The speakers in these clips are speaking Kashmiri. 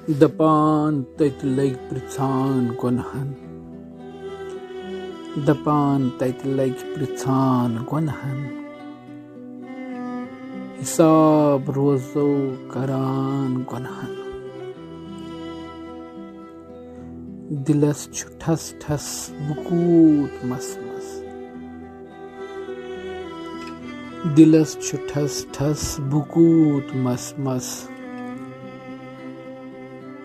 दपान तत लग पृछान गुनहन दपान तत लग पृछान गुनहन हिसाब रोजो करान गुनहन दिलस छु ठस ठस बुकूत मस मस दिलस छु ठस ठस बुकूत मस मस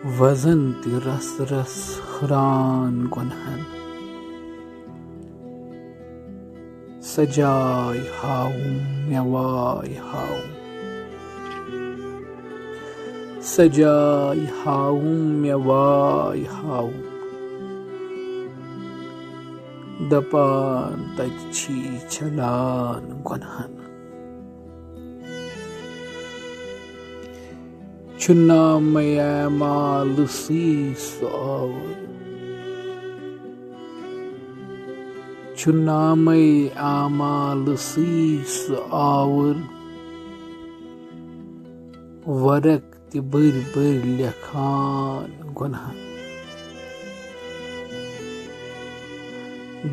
वजन ति रस रस हुरान गुनहन सजाय हाऊं मेवाय हाऊं सजाय हाऊं मेवाय हाऊं दपान तत छी छलान गुनहन चुना मैं मालसी सावर चुना मैं आमालसी सावर वरक ति बर बर लेखान गुनहन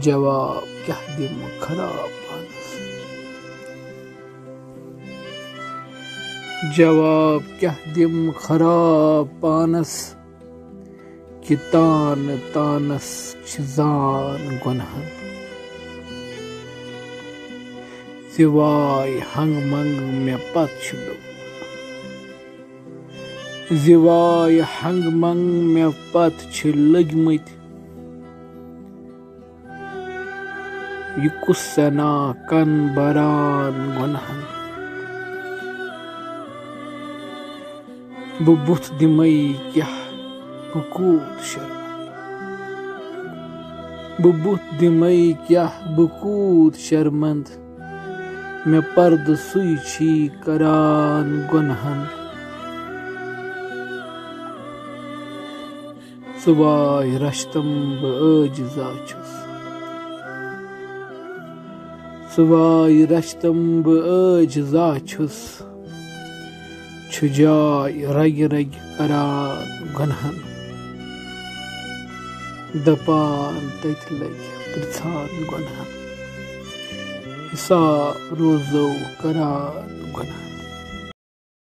जवाब क्या दिम खराब पानस जवाब क्या दिम खराब पानस कि तान तानस छिजान गुनहन जिवाय हंग मंग में पत छुलो जिवाय हंग मंग में पत छ लगमत यह कुसना कन बरान गुनहन बुथ दिमई क्या बुकूत शर्मंद बुथ दिमई क्या बुकूत शर्मंद मैं पर्द सुई छी करान गुनहन सुवाय रश्तम बअजजा छुस सुवाय रश्तम बअजजा छुस छुजाय रग रग करान गुनहन दपान तत लग पृछान गुनहन हिसाब रोजो करान गुनहन।